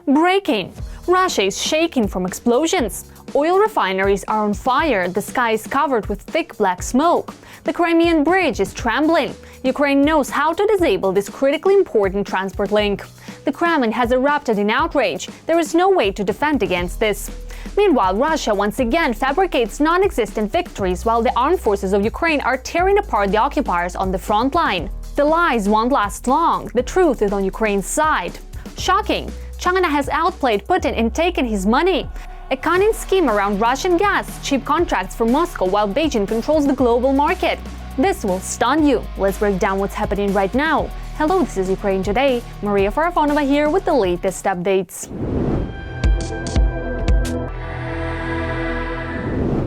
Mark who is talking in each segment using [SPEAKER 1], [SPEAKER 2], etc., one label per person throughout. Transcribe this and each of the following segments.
[SPEAKER 1] Breaking! Russia is shaking from explosions. Oil refineries are on fire, the sky is covered with thick black smoke. The Crimean Bridge is trembling. Ukraine knows how to disable this critically important transport link. The Kremlin has erupted in outrage. There is no way to defend against this. Meanwhile, Russia once again fabricates non-existent victories while the armed forces of Ukraine are tearing apart the occupiers on the front line. The lies won't last long. The truth is on Ukraine's side. Shocking! China has outplayed Putin and taken his money. A cunning scheme around Russian gas, cheap contracts from Moscow while Beijing controls the global market. This will stun you. Let's break down what's happening right now. Hello, this is Ukraine Today. Maria Farafonova here with the latest updates.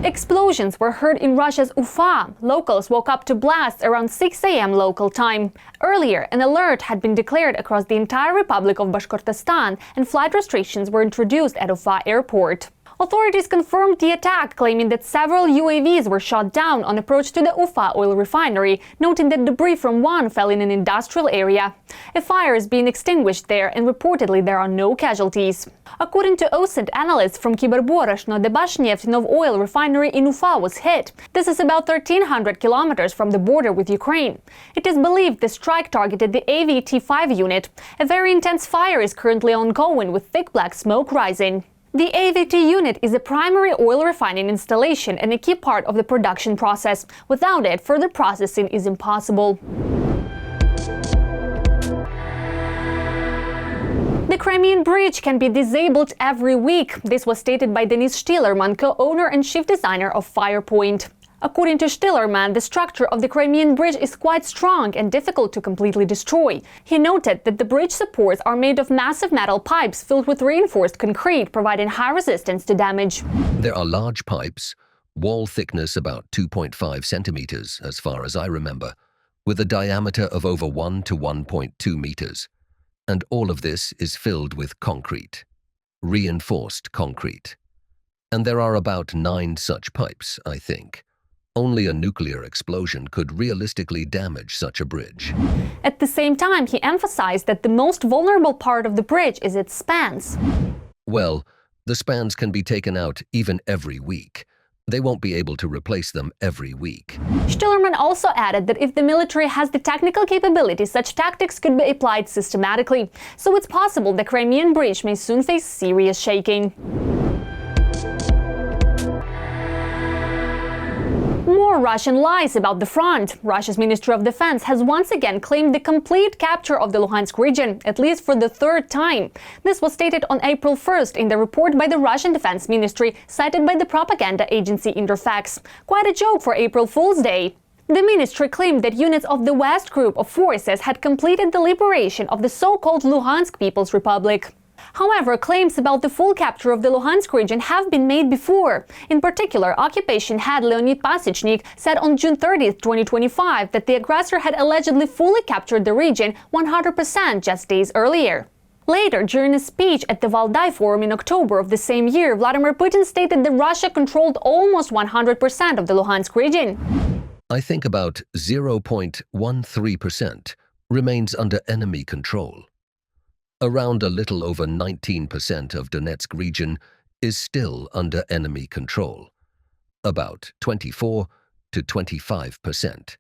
[SPEAKER 1] Explosions were heard in Russia's Ufa. Locals woke up to blasts around 6 a.m. local time. Earlier, an alert had been declared across the entire Republic of Bashkortostan, and flight restrictions were introduced at Ufa airport. Authorities confirmed the attack, claiming that several UAVs were shot down on approach to the Ufa oil refinery, noting that debris from one fell in an industrial area. A fire is being extinguished there, and reportedly there are no casualties. According to OSINT analysts from Khyber-Boroshno, the Bashneftinov oil refinery in Ufa was hit. This is about 1,300 kilometers from the border with Ukraine. It is believed the strike targeted the AVT-5 unit. A very intense fire is currently ongoing, with thick black smoke rising. The AVT unit is a primary oil refining installation and a key part of the production process. Without it, further processing is impossible. The Crimean Bridge can be disabled every week. This was stated by Denis Shtillerman, co-owner and chief designer of Firepoint. According to Shtillerman, the structure of the Crimean Bridge is quite strong and difficult to completely destroy. He noted that the bridge supports are made of massive metal pipes filled with reinforced concrete, providing high resistance to damage.
[SPEAKER 2] There are large pipes, wall thickness about 2.5 centimeters, as far as I remember, with a diameter of over 1 to 1.2 meters. And all of this is filled with concrete, reinforced concrete. And there are about 9 such pipes, I think. Only a nuclear explosion could realistically damage such a bridge.
[SPEAKER 1] At the same time, he emphasized that the most vulnerable part of the bridge is its spans.
[SPEAKER 2] Well, the spans can be taken out even every week. They won't be able to replace them every week.
[SPEAKER 1] Shtillerman also added that if the military has the technical capability, such tactics could be applied systematically. So it's possible the Crimean Bridge may soon face serious shaking. More Russian lies about the front. Russia's Ministry of Defense has once again claimed the complete capture of the Luhansk region, at least for the third time. This was stated on April 1st in the report by the Russian Defense Ministry, cited by the propaganda agency Interfax. Quite a joke for April Fool's Day. The ministry claimed that units of the West Group of forces had completed the liberation of the so-called Luhansk People's Republic. However, claims about the full capture of the Luhansk region have been made before. In particular, occupation head Leonid Pasechnik said on June 30, 2025, that the aggressor had allegedly fully captured the region 100% just days earlier. Later, during a speech at the Valdai Forum in October of the same year, Vladimir Putin stated that Russia controlled almost 100% of the Luhansk region.
[SPEAKER 2] I think about 0.13% remains under enemy control. Around a little over 19% of Donetsk region is still under enemy control. About 24 to 25%.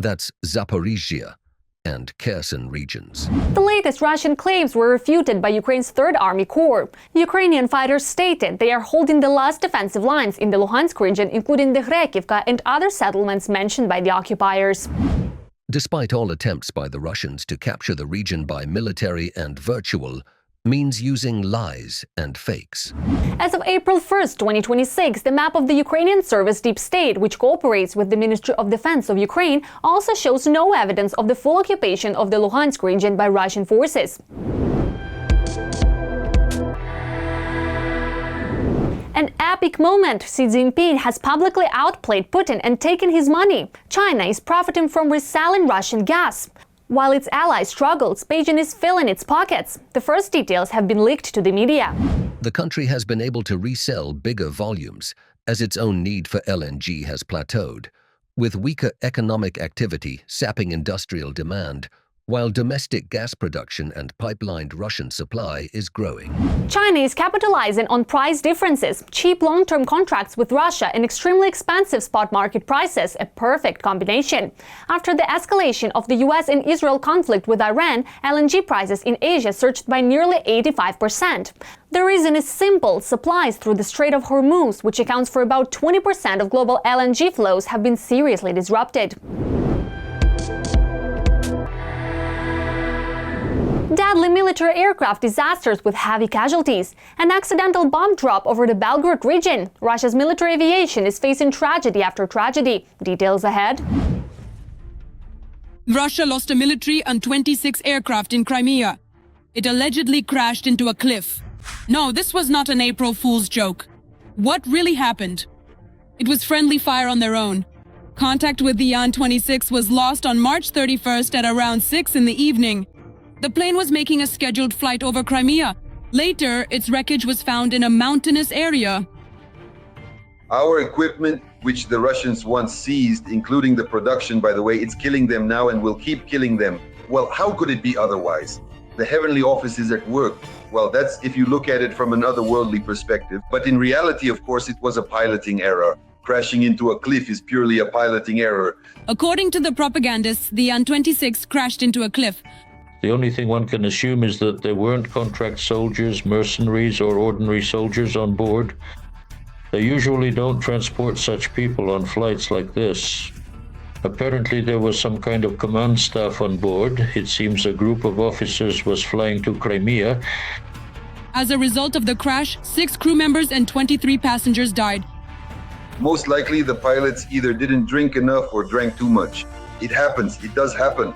[SPEAKER 2] That's Zaporizhzhia and Kherson regions.
[SPEAKER 1] The latest Russian claims were refuted by Ukraine's 3rd Army Corps. Ukrainian fighters stated they are holding the last defensive lines in the Luhansk region, including the Hrekivka and other settlements mentioned by the occupiers.
[SPEAKER 2] Despite all attempts by the Russians to capture the region by military and virtual means using lies and fakes.
[SPEAKER 1] As of April 1st, 2026, the map of the Ukrainian service Deep State, which cooperates with the Ministry of Defense of Ukraine, also shows no evidence of the full occupation of the Luhansk region by Russian forces. An epic moment. Xi Jinping has publicly outplayed Putin and taken his money. China is profiting from reselling Russian gas. While its ally struggles, Beijing is filling its pockets. The first details have been leaked to the media.
[SPEAKER 2] The country has been able to resell bigger volumes as its own need for LNG has plateaued. With weaker economic activity sapping industrial demand, while domestic gas production and pipelined Russian supply is growing.
[SPEAKER 1] China is capitalizing on price differences, cheap long-term contracts with Russia and extremely expensive spot market prices, a perfect combination. After the escalation of the US and Israel conflict with Iran, LNG prices in Asia surged by nearly 85%. The reason is simple. Supplies through the Strait of Hormuz, which accounts for about 20% of global LNG flows, have been seriously disrupted. Deadly military aircraft disasters with heavy casualties. An accidental bomb drop over the Belgorod region. Russia's military aviation is facing tragedy after tragedy. Details ahead.
[SPEAKER 3] Russia lost a military An-26 aircraft in Crimea. It allegedly crashed into a cliff. No, this was not an April Fool's joke. What really happened? It was friendly fire on their own. Contact with the An-26 was lost on March 31st at around 6 in the evening. The plane was making a scheduled flight over Crimea. Later, its wreckage was found in a mountainous area.
[SPEAKER 4] Our equipment, which the Russians once seized, including the production, by the way, it's killing them now and will keep killing them. Well, how could it be otherwise? The heavenly office is at work. Well, that's if you look at it from an otherworldly perspective. But in reality, of course, it was a piloting error. Crashing into a cliff is purely a piloting error.
[SPEAKER 3] According to the propagandists, the An-26 crashed into a cliff.
[SPEAKER 5] The only thing one can assume is that there weren't contract soldiers, mercenaries, or ordinary soldiers on board. They usually don't transport such people on flights like this. Apparently there was some kind of command staff on board. It seems a group of officers was flying to Crimea.
[SPEAKER 3] As a result of the crash, 6 crew members and 23 passengers died.
[SPEAKER 4] Most likely the pilots either didn't drink enough or drank too much. It happens, it does happen.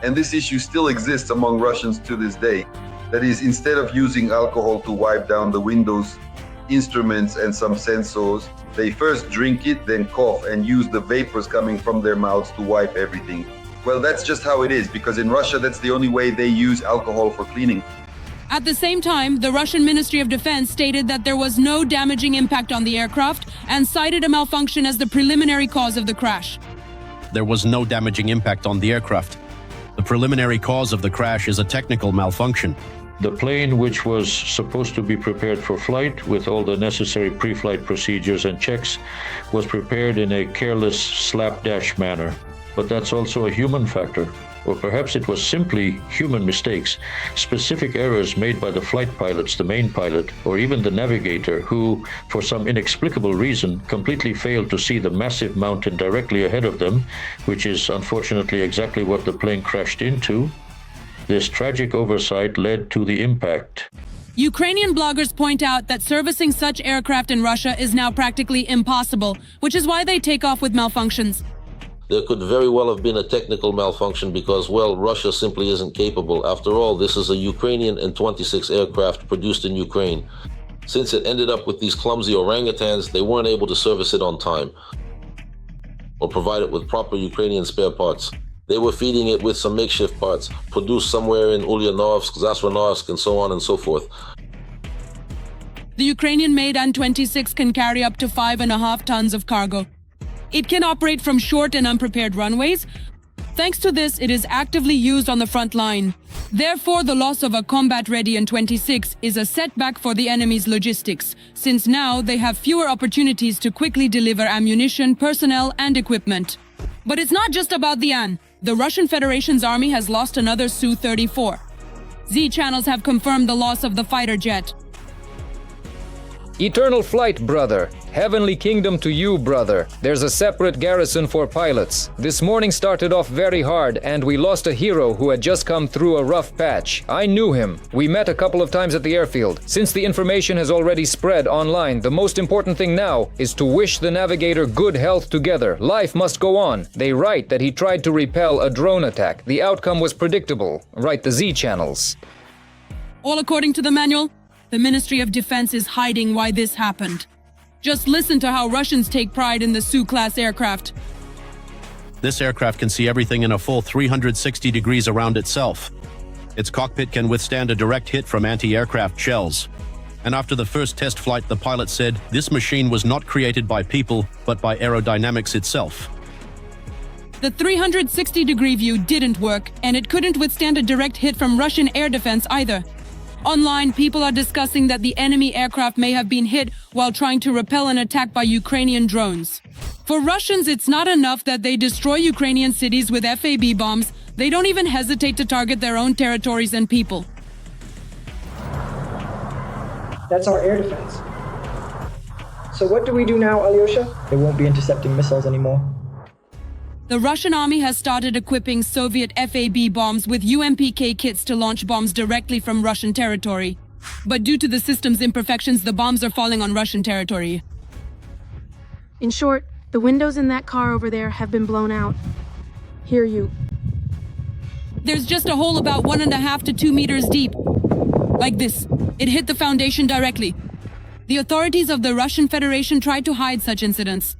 [SPEAKER 4] And this issue still exists among Russians to this day. That is, instead of using alcohol to wipe down the windows, instruments and some sensors, they first drink it, then cough and use the vapors coming from their mouths to wipe everything. Well, that's just how it is, because in Russia that's the only way they use alcohol for cleaning.
[SPEAKER 3] At the same time, the Russian Ministry of Defense stated that there was no damaging impact on the aircraft and cited a malfunction as the preliminary cause of the crash.
[SPEAKER 6] There was no damaging impact on the aircraft. The preliminary cause of the crash is a technical malfunction.
[SPEAKER 5] The plane, which was supposed to be prepared for flight with all the necessary pre-flight procedures and checks, was prepared in a careless slapdash manner. But that's also a human factor. Or perhaps it was simply human mistakes, specific errors made by the flight pilots, the main pilot, or even the navigator, who, for some inexplicable reason, completely failed to see the massive mountain directly ahead of them, which is unfortunately exactly what the plane crashed into. This tragic oversight led to the impact.
[SPEAKER 3] Ukrainian bloggers point out that servicing such aircraft in Russia is now practically impossible, which is why they take off with malfunctions.
[SPEAKER 7] There could very well have been a technical malfunction because, well, Russia simply isn't capable. After all, this is a Ukrainian An-26 aircraft produced in Ukraine. Since it ended up with these clumsy orangutans, they weren't able to service it on time or provide it with proper Ukrainian spare parts. They were feeding it with some makeshift parts, produced somewhere in Ulyanovsk, Zasranovsk, and so on and so forth.
[SPEAKER 3] The Ukrainian-made An-26 can carry up to 5.5 tons of cargo. It can operate from short and unprepared runways. Thanks to this, it is actively used on the front line. Therefore, the loss of a combat-ready An-26 is a setback for the enemy's logistics, since now they have fewer opportunities to quickly deliver ammunition, personnel, and equipment. But it's not just about the An. The Russian Federation's army has lost another Su-34. Z channels have confirmed the loss of the fighter jet.
[SPEAKER 8] Eternal flight, brother. Heavenly kingdom to you, brother. There's a separate garrison for pilots. This morning started off very hard, and we lost a hero who had just come through a rough patch. I knew him. We met a couple of times at the airfield. Since the information has already spread online, the most important thing now is to wish the navigator good health together. Life must go on. They write that he tried to repel a drone attack. The outcome was predictable. Write the Z channels.
[SPEAKER 3] All according to the manual, the Ministry of Defense is hiding why this happened. Just listen to how Russians take pride in the Su-class aircraft.
[SPEAKER 6] This aircraft can see everything in a full 360 degrees around itself. Its cockpit can withstand a direct hit from anti-aircraft shells. And after the first test flight, the pilot said, "This machine was not created by people, but by aerodynamics itself."
[SPEAKER 3] The 360-degree view didn't work, and it couldn't withstand a direct hit from Russian air defense either. Online, people are discussing that the enemy aircraft may have been hit while trying to repel an attack by Ukrainian drones. For Russians, it's not enough that they destroy Ukrainian cities with FAB bombs. They don't even hesitate to target their own territories and people.
[SPEAKER 9] That's our air defense. So what do we do now, Alyosha? They won't be intercepting missiles anymore.
[SPEAKER 3] The Russian army has started equipping Soviet FAB bombs with UMPK kits to launch bombs directly from Russian territory. But due to the system's imperfections, the bombs are falling on Russian territory.
[SPEAKER 10] In short, the windows in that car over there have been blown out. Here you.
[SPEAKER 3] There's just a hole about 1.5 to 2 meters deep. Like this. It hit the foundation directly. The authorities of the Russian Federation tried to hide such incidents.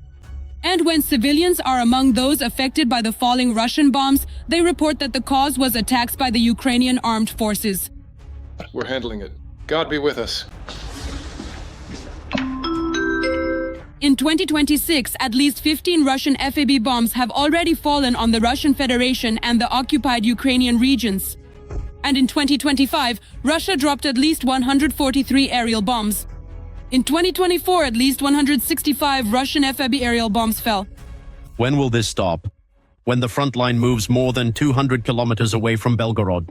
[SPEAKER 3] And when civilians are among those affected by the falling Russian bombs, they report that the cause was attacks by the Ukrainian armed forces.
[SPEAKER 11] We're handling it. God be with us.
[SPEAKER 3] In 2026, at least 15 Russian FAB bombs have already fallen on the Russian Federation and the occupied Ukrainian regions. And in 2025, Russia dropped at least 143 aerial bombs. In 2024, at least 165 Russian FAB aerial bombs fell.
[SPEAKER 6] When will this stop? When the front line moves more than 200 kilometers away from Belgorod?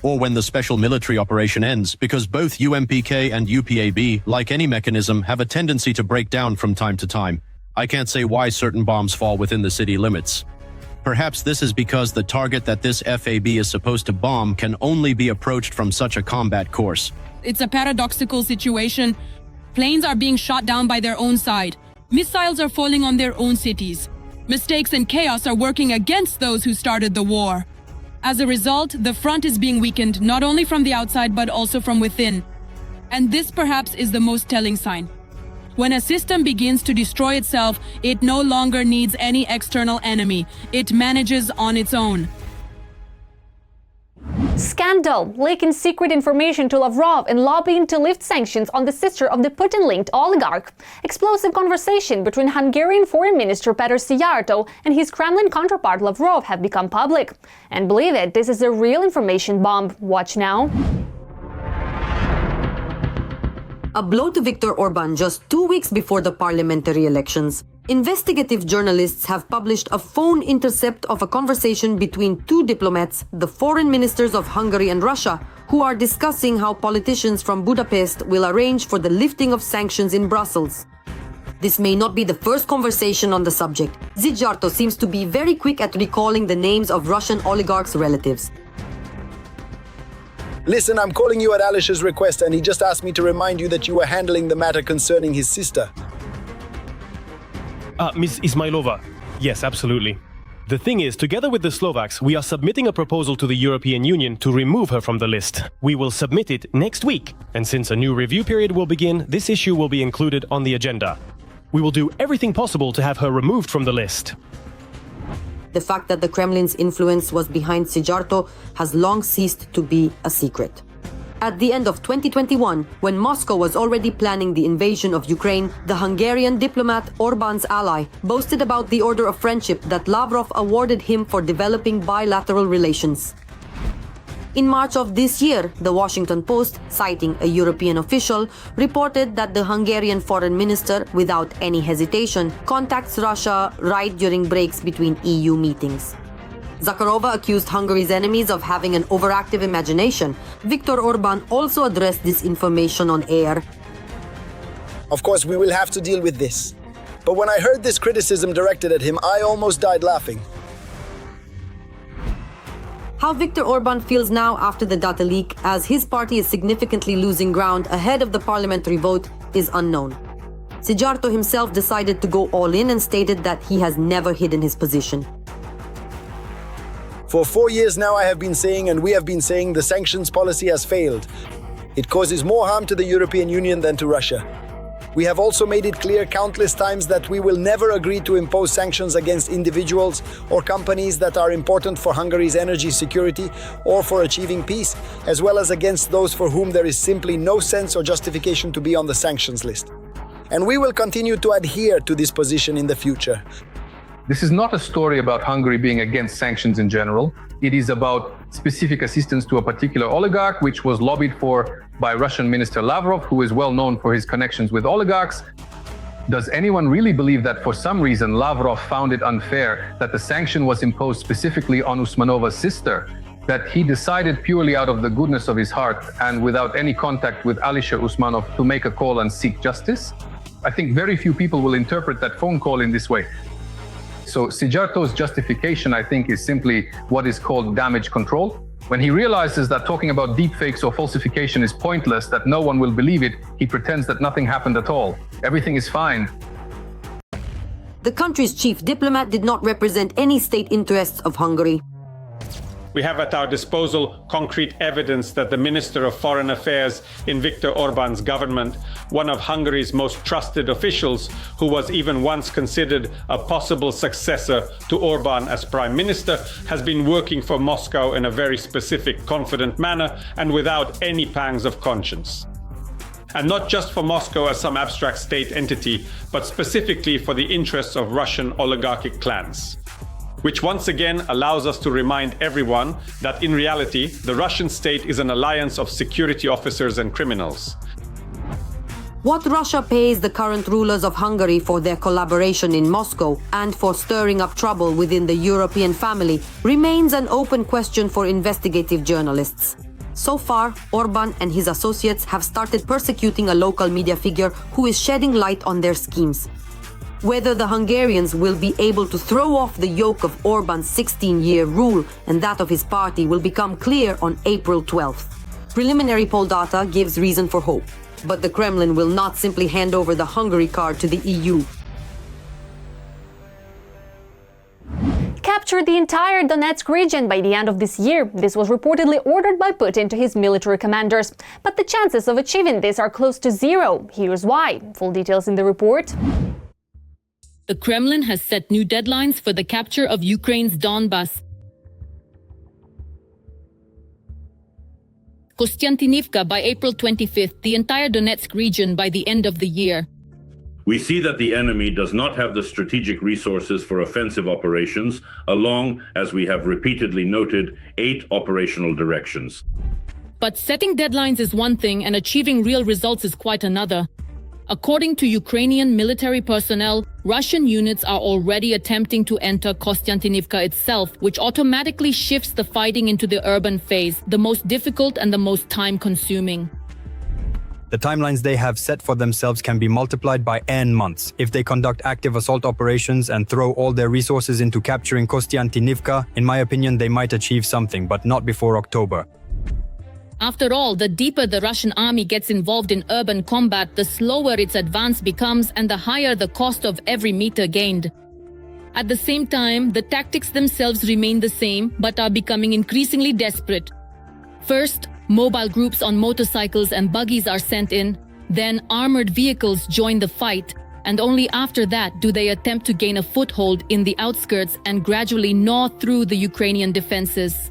[SPEAKER 6] Or when the special military operation ends, because both UMPK and UPAB, like any mechanism, have a tendency to break down from time to time. I can't say why certain bombs fall within the city limits. Perhaps this is because the target that this FAB is supposed to bomb can only be approached from such a combat course.
[SPEAKER 3] It's a paradoxical situation. Planes are being shot down by their own side. Missiles are falling on their own cities. Mistakes and chaos are working against those who started the war. As a result, the front is being weakened not only from the outside but also from within. And this perhaps is the most telling sign. When a system begins to destroy itself, it no longer needs any external enemy. It manages on its own.
[SPEAKER 1] Scandal, leaking secret information to Lavrov and lobbying to lift sanctions on the sister of the Putin-linked oligarch. Explosive conversation between Hungarian Foreign Minister Péter Szijjártó and his Kremlin counterpart Lavrov have become public. And believe it, this is a real information bomb. Watch now.
[SPEAKER 12] A blow to Viktor Orban just 2 weeks before the parliamentary elections. Investigative journalists have published a phone intercept of a conversation between two diplomats, the foreign ministers of Hungary and Russia, who are discussing how politicians from Budapest will arrange for the lifting of sanctions in Brussels. This may not be the first conversation on the subject. Szijjártó seems to be very quick at recalling the names of Russian oligarchs' relatives.
[SPEAKER 13] Listen, I'm calling you at Alish's request, and he just asked me to remind you that you were handling the matter concerning his sister.
[SPEAKER 14] Ms. Ismailova. Yes, absolutely. The thing is, together with the Slovaks, we are submitting a proposal to the European Union to remove her from the list. We will submit it next week, and since a new review period will begin, this issue will be included on the agenda. We will do everything possible to have her removed from the list.
[SPEAKER 12] The fact that the Kremlin's influence was behind Szijjártó has long ceased to be a secret. At the end of 2021, when Moscow was already planning the invasion of Ukraine, the Hungarian diplomat, Orban's ally, boasted about the order of friendship that Lavrov awarded him for developing bilateral relations. In March of this year, the Washington Post, citing a European official, reported that the Hungarian foreign minister, without any hesitation, contacts Russia right during breaks between EU meetings. Zakharova accused Hungary's enemies of having an overactive imagination. Viktor Orban also addressed this information on air.
[SPEAKER 13] Of course, we will have to deal with this. But when I heard this criticism directed at him, I almost died laughing.
[SPEAKER 12] How Viktor Orban feels now after the data leak, as his party is significantly losing ground ahead of the parliamentary vote, is unknown. Szijjártó himself decided to go all in and stated that he has never hidden his position.
[SPEAKER 13] For 4 years now I have been saying, and we have been saying, the sanctions policy has failed. It causes more harm to the European Union than to Russia. We have also made it clear countless times that we will never agree to impose sanctions against individuals or companies that are important for Hungary's energy security or for achieving peace, as well as against those for whom there is simply no sense or justification to be on the sanctions list. And we will continue to adhere to this position in the future.
[SPEAKER 15] This is not a story about Hungary being against sanctions in general. It is about specific assistance to a particular oligarch, which was lobbied for by Russian Minister Lavrov, who is well known for his connections with oligarchs. Does anyone really believe that for some reason Lavrov found it unfair that the sanction was imposed specifically on Usmanova's sister? That he decided purely out of the goodness of his heart and without any contact with Alisher Usmanov to make a call and seek justice? I think very few people will interpret that phone call in this way. So Sijarto's justification, I think, is simply what is called damage control. When he realizes that talking about deepfakes or falsification is pointless, that no one will believe it, he pretends that nothing happened at all. Everything is fine.
[SPEAKER 12] The country's chief diplomat did not represent any state interests of Hungary.
[SPEAKER 16] We have at our disposal concrete evidence that the Minister of Foreign Affairs in Viktor Orban's government, one of Hungary's most trusted officials, who was even once considered a possible successor to Orban as Prime Minister, has been working for Moscow in a very specific, confident manner and without any pangs of conscience. And not just for Moscow as some abstract state entity, but specifically for the interests of Russian oligarchic clans. Which once again allows us to remind everyone that in reality, the Russian state is an alliance of security officers and criminals.
[SPEAKER 12] What Russia pays the current rulers of Hungary for their collaboration in Moscow and for stirring up trouble within the European family remains an open question for investigative journalists. So far, Orban and his associates have started persecuting a local media figure who is shedding light on their schemes. Whether the Hungarians will be able to throw off the yoke of Orban's 16-year rule and that of his party will become clear on April 12th. Preliminary poll data gives reason for hope, but the Kremlin will not simply hand over the Hungary card to the EU.
[SPEAKER 1] Capture the entire Donetsk region by the end of this year. This was reportedly ordered by Putin to his military commanders. But the chances of achieving this are close to zero. Here's why. Full details in the report.
[SPEAKER 17] The Kremlin has set new deadlines for the capture of Ukraine's Donbas. Kostiantynivka by April 25th, the entire Donetsk region by the end of the year.
[SPEAKER 18] We see that the enemy does not have the strategic resources for offensive operations along, as we have repeatedly noted, 8 operational directions.
[SPEAKER 17] But setting deadlines is one thing and achieving real results is quite another. According to Ukrainian military personnel, Russian units are already attempting to enter Kostiantynivka itself, which automatically shifts the fighting into the urban phase, the most difficult and the most time-consuming.
[SPEAKER 19] The timelines they have set for themselves can be multiplied by n months. If they conduct active assault operations and throw all their resources into capturing Kostiantynivka, in my opinion, they might achieve something, but not before October.
[SPEAKER 17] After all, the deeper the Russian army gets involved in urban combat, the slower its advance becomes and the higher the cost of every meter gained. At the same time, the tactics themselves remain the same, but are becoming increasingly desperate. First, mobile groups on motorcycles and buggies are sent in, then armored vehicles join the fight, and only after that do they attempt to gain a foothold in the outskirts and gradually gnaw through the Ukrainian defenses.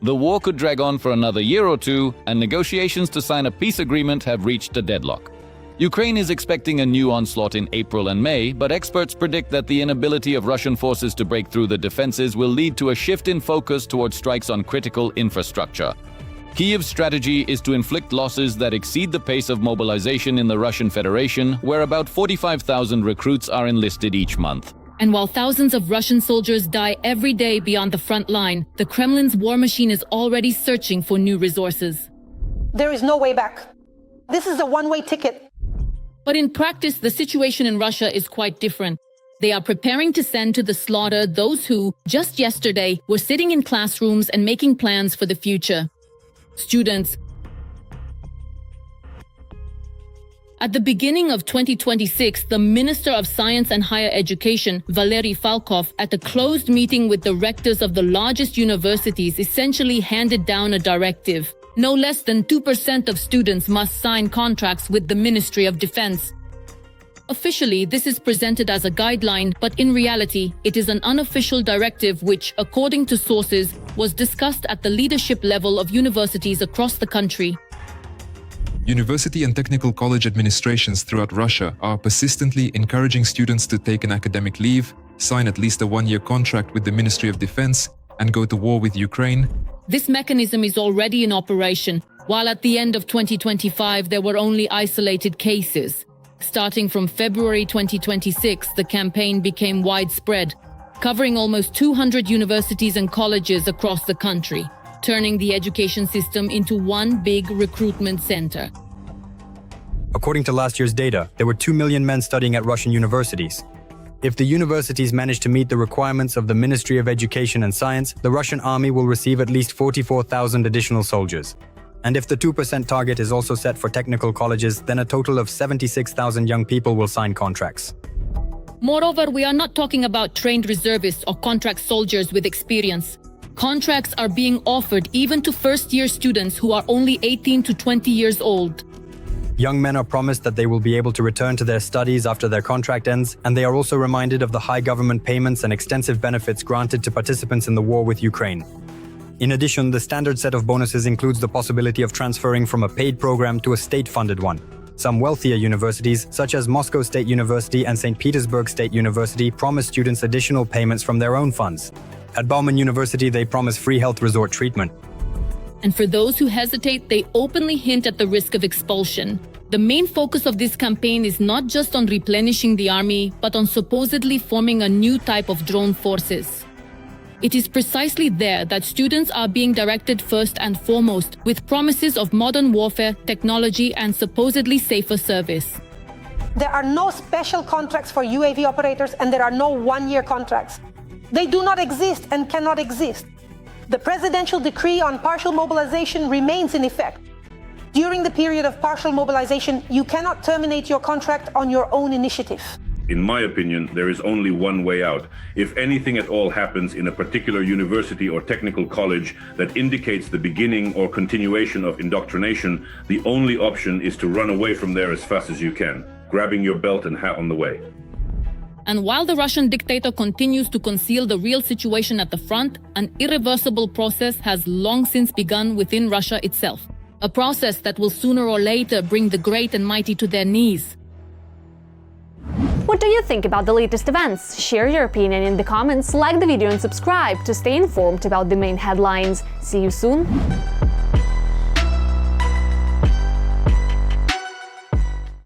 [SPEAKER 20] The war could drag on for another year or two, and negotiations to sign a peace agreement have reached a deadlock. Ukraine is expecting a new onslaught in April and May, but experts predict that the inability of Russian forces to break through the defenses will lead to a shift in focus towards strikes on critical infrastructure. Kyiv's strategy is to inflict losses that exceed the pace of mobilization in the Russian Federation, where about 45,000 recruits are enlisted each month.
[SPEAKER 17] And while thousands of Russian soldiers die every day beyond the front line, the Kremlin's war machine is already searching for new resources.
[SPEAKER 21] There is no way back. This is a one-way ticket.
[SPEAKER 17] But in practice, the situation in Russia is quite different. They are preparing to send to the slaughter those who, just yesterday, were sitting in classrooms and making plans for the future. Students. At the beginning of 2026, the Minister of Science and Higher Education, Valery Falkov, at a closed meeting with the rectors of the largest universities, essentially handed down a directive. No less than 2% of students must sign contracts with the Ministry of Defense. Officially, this is presented as a guideline, but in reality, it is an unofficial directive which, according to sources, was discussed at the leadership level of universities across the country.
[SPEAKER 22] University and technical college administrations throughout Russia are persistently encouraging students to take an academic leave, sign at least a one-year contract with the Ministry of Defense, and go to war with Ukraine?
[SPEAKER 17] This mechanism is already in operation, while at the end of 2025 there were only isolated cases. Starting from February 2026, the campaign became widespread, covering almost 200 universities and colleges across the country, turning the education system into one big recruitment center.
[SPEAKER 19] According to last year's data, there were 2 million men studying at Russian universities. If the universities manage to meet the requirements of the Ministry of Education and Science, the Russian army will receive at least 44,000 additional soldiers. And if the 2% target is also set for technical colleges, then a total of 76,000 young people will sign contracts.
[SPEAKER 17] Moreover, we are not talking about trained reservists or contract soldiers with experience. Contracts are being offered even to first-year students who are only 18 to 20 years old.
[SPEAKER 19] Young men are promised that they will be able to return to their studies after their contract ends, and they are also reminded of the high government payments and extensive benefits granted to participants in the war with Ukraine. In addition, the standard set of bonuses includes the possibility of transferring from a paid program to a state-funded one. Some wealthier universities, such as Moscow State University and St. Petersburg State University, promise students additional payments from their own funds. At Bauman University, they promise free health resort treatment.
[SPEAKER 17] And for those who hesitate, they openly hint at the risk of expulsion. The main focus of this campaign is not just on replenishing the army, but on supposedly forming a new type of drone forces. It is precisely there that students are being directed first and foremost, with promises of modern warfare, technology, and supposedly safer service.
[SPEAKER 21] There are no special contracts for UAV operators, and there are no one-year contracts. They do not exist and cannot exist. The presidential decree on partial mobilization remains in effect. During the period of partial mobilization, you cannot terminate your contract on your own initiative.
[SPEAKER 18] In my opinion, there is only one way out. If anything at all happens in a particular university or technical college that indicates the beginning or continuation of indoctrination, the only option is to run away from there as fast as you can, grabbing your belt and hat on the way.
[SPEAKER 17] And while the Russian dictator continues to conceal the real situation at the front, an irreversible process has long since begun within Russia itself. A process that will sooner or later bring the great and mighty to their knees.
[SPEAKER 1] What do you think about the latest events? Share your opinion in the comments, like the video and subscribe to stay informed about the main headlines. See you soon!